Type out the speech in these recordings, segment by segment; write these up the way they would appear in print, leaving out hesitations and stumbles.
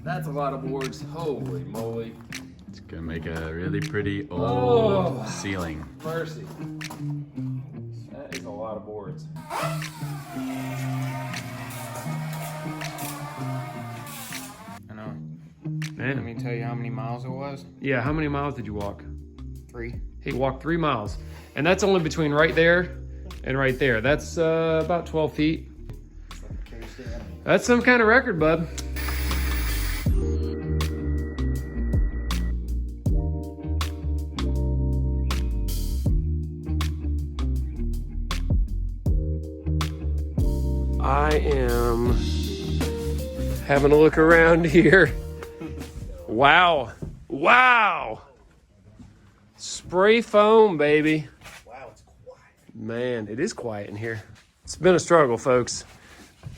That's a lot of boards. Holy moly. It's gonna make a really pretty old ceiling. Mercy. That is a lot of boards. I know. Man. Let me tell you how many miles it was. Yeah, how many miles did you walk? 3. He walked 3 miles. And that's only between right there and right there. That's about 12 feet. That's some kind of record, bud. I am having a look around here. Wow. Wow. Spray foam, baby. Wow, it's quiet. Man, it is quiet in here. It's been a struggle, folks.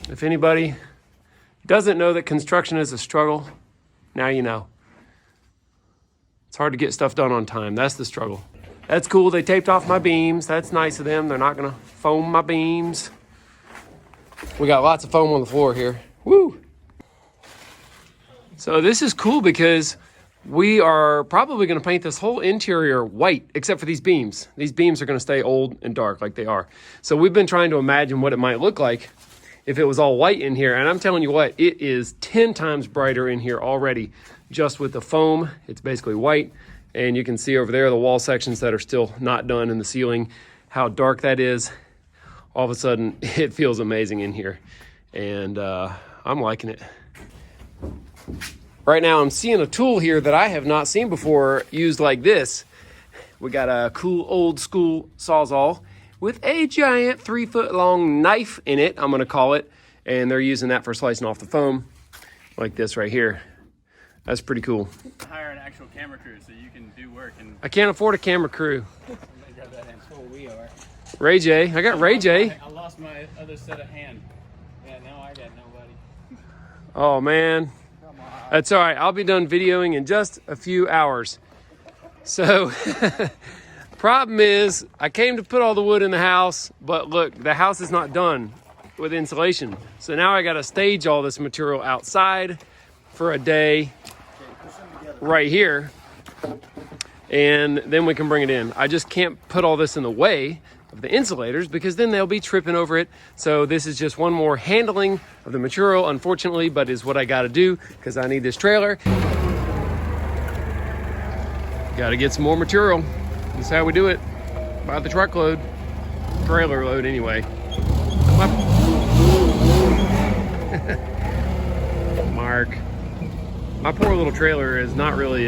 If anybody doesn't know that construction is a struggle, now you know. It's hard to get stuff done on time. That's the struggle. That's cool. They taped off my beams. That's nice of them. They're not going to foam my beams. We got lots of foam on the floor here. Woo! So this is cool because we are probably going to paint this whole interior white, except for these beams. These beams are going to stay old and dark like they are. So we've been trying to imagine what it might look like if it was all white in here. And I'm telling you what, it is 10 times brighter in here already, just with the foam. It's basically white. And you can see over there the wall sections that are still not done in the ceiling, how dark that is. All of a sudden, it feels amazing in here. And I'm liking it. Right now, I'm seeing a tool here that I have not seen before used like this. We got a cool old school Sawzall with a giant 3-foot long knife in it, I'm gonna call it. And they're using that for slicing off the foam like this right here. That's pretty cool. Hire an actual camera crew so you can do work. And I can't afford a camera crew. that's what we are. Ray J, I got Ray J. I lost my other set of hand. Yeah, now I got nobody. Oh man, that's all right. I'll be done videoing in just a few hours. So, problem is, I came to put all the wood in the house, but look, the house is not done with insulation. So now I got to stage all this material outside for a day right here, and then we can bring it in. I just can't put all this in the way of the insulators because then they'll be tripping over it. So this is just one more handling of the material, unfortunately, but is what I got to do because I need this trailer. Got to get some more material. This is how we do it. By the truckload, trailer load anyway. Mark, my poor little trailer is not really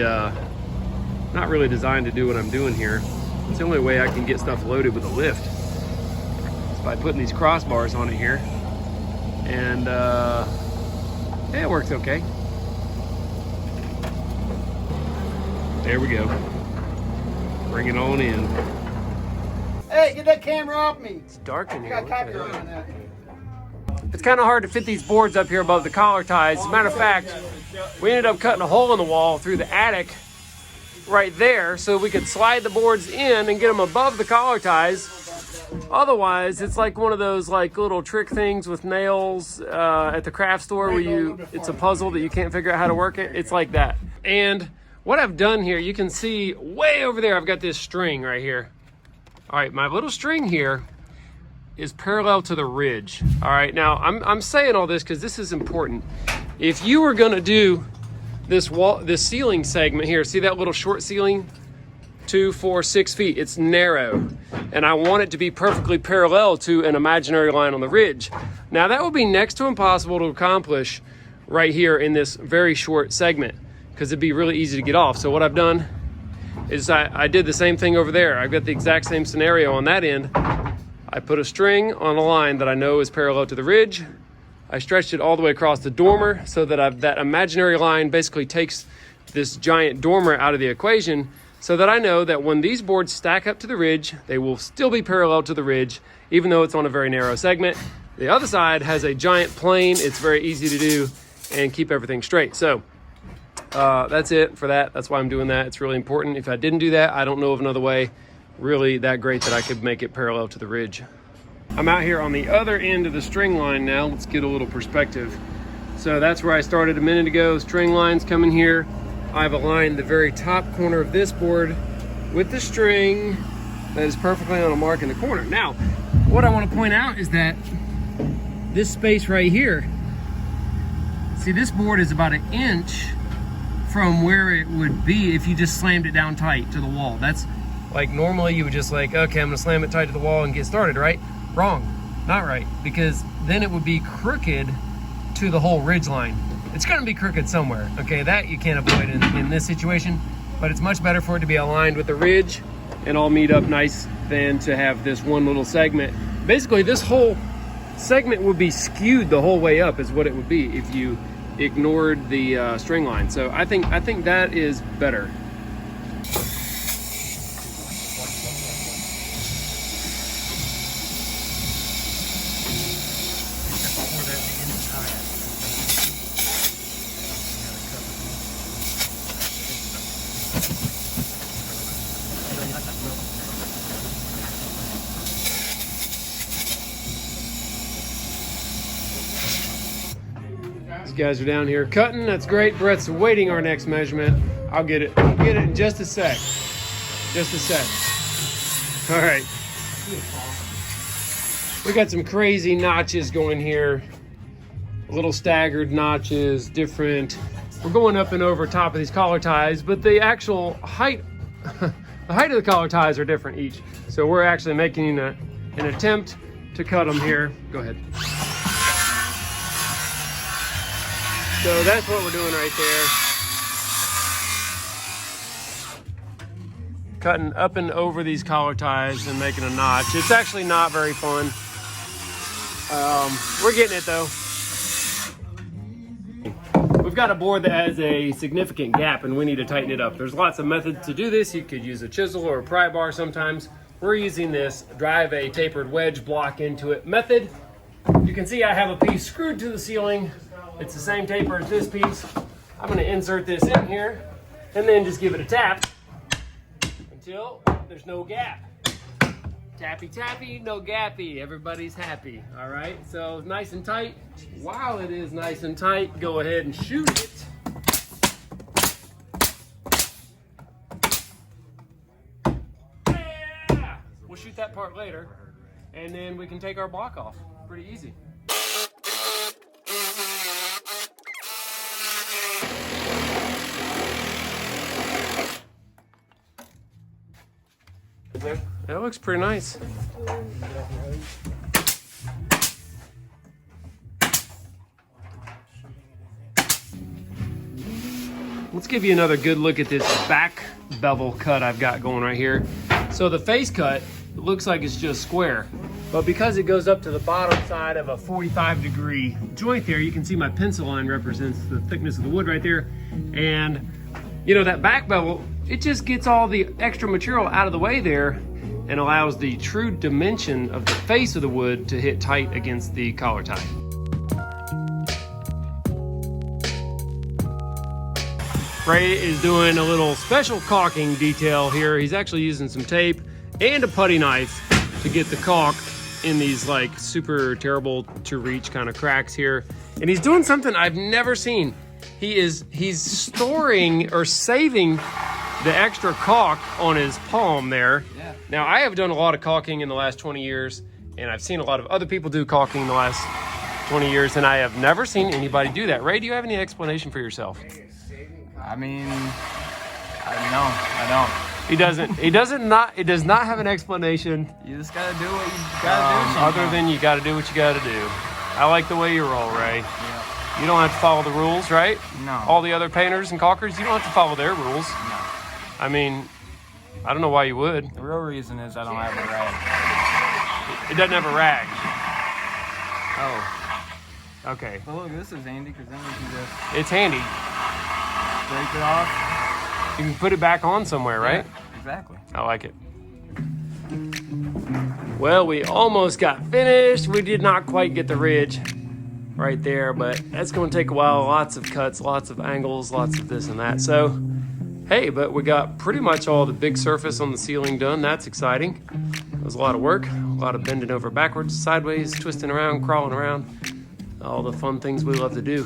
designed to do what I'm doing here. It's the only way I can get stuff loaded with a lift is by putting these crossbars on it here. And yeah, it works okay. There we go. Bring it on in. Hey, get that camera off me. It's dark in here. Got copyright on that. It's kind of hard to fit these boards up here above the collar ties. As a matter of fact, we ended up cutting a hole in the wall through the attic right there so we could slide the boards in and get them above the collar ties. Otherwise, it's like one of those like little trick things with nails at the craft store where it's a puzzle that you can't figure out how to work it. It's like that. And what I've done here, you can see way over there, I've got this string right here. All right, my little string here is parallel to the ridge. All right, now I'm saying all this because this is important. If you were gonna do this ceiling segment here, see that little short ceiling? 2, 4, 6 feet, it's narrow. And I want it to be perfectly parallel to an imaginary line on the ridge. Now that would be next to impossible to accomplish right here in this very short segment because it'd be really easy to get off. So what I've done is I did the same thing over there. I've got the exact same scenario on that end. I put a string on a line that I know is parallel to the ridge. I stretched it all the way across the dormer so that that imaginary line basically takes this giant dormer out of the equation so that I know that when these boards stack up to the ridge, they will still be parallel to the ridge, even though it's on a very narrow segment. The other side has a giant plane. It's very easy to do and keep everything straight. So that's it for that. That's why I'm doing that. It's really important. If I didn't do that, I don't know of another way really that great that I could make it parallel to the ridge. I'm out here on the other end of the string line now. Let's get a little perspective. So that's where I started a minute ago. String lines coming here. I've aligned the very top corner of this board with the string that is perfectly on a mark in the corner. Now, what I want to point out is that this space right here, see, this board is about 1 inch from where it would be if you just slammed it down tight to the wall. That's like, normally you would just like, okay, I'm gonna slam it tight to the wall and get started, right? Wrong, not right, because then it would be crooked to the whole ridge line. It's gonna be crooked somewhere, okay? That you can't avoid in this situation, but it's much better for it to be aligned with the ridge and all meet up nice than to have this one little segment. Basically, this whole segment would be skewed the whole way up is what it would be if you ignored the string line. So I think that is better. These guys are down here cutting. That's great. Brett's awaiting our next measurement. I'll get it. I'll get it in just a sec. Just a sec. All right. We got some crazy notches going here. Little staggered notches, different. We're going up and over top of these collar ties, but the actual height, the height of the collar ties are different each. So we're actually making an attempt to cut them here. Go ahead. So that's what we're doing right there. Cutting up and over these collar ties and making a notch. It's actually not very fun. We're getting it though. We've got a board that has a significant gap and we need to tighten it up. There's lots of methods to do this. You could use a chisel or a pry bar sometimes. We're using this drive a tapered wedge block into it method. You can see I have a piece screwed to the ceiling. It's the same taper as this piece. I'm gonna insert this in here and then just give it a tap until there's no gap. Tappy tappy, no gappy, everybody's happy, all right? So nice and tight. While it is nice and tight, go ahead and shoot it. Yeah! We'll shoot that part later, and then we can take our block off. Pretty easy. That looks pretty nice. Let's give you another good look at this back bevel cut I've got going right here. So the face cut looks like it's just square, but because it goes up to the bottom side of a 45-degree joint there, you can see my pencil line represents the thickness of the wood right there. And you know, that back bevel, it just gets all the extra material out of the way there and allows the true dimension of the face of the wood to hit tight against the collar tie. Ray is doing a little special caulking detail here. He's actually using some tape and a putty knife to get the caulk in these like super terrible to reach kind of cracks here. And he's doing something I've never seen. He's storing or saving the extra caulk on his palm there. Yeah. Now, I have done a lot of caulking in the last 20 years, and I've seen a lot of other people do caulking in the last 20 years, and I have never seen anybody do that. Ray, do you have any explanation for yourself? I mean, I don't. He does not have an explanation. You just gotta do what you gotta do. Other than you gotta do what you gotta do. I like the way you roll, Ray. Yeah. You don't have to follow the rules, right? No. All the other painters and caulkers, you don't have to follow their rules. No. I mean, I don't know why you would. The real reason is I don't have a rag. It doesn't have a rag. Oh. Okay. Well, look, this is handy because then we can just It's handy. break it off. You can put it back on somewhere, right? Yeah, exactly. I like it. Well, we almost got finished. We did not quite get the ridge right there, but that's going to take a while. Lots of cuts, lots of angles, lots of this and that. So, hey, but we got pretty much all the big surface on the ceiling done. That's exciting. It was a lot of work. A lot of bending over backwards, sideways, twisting around, crawling around. All the fun things we love to do.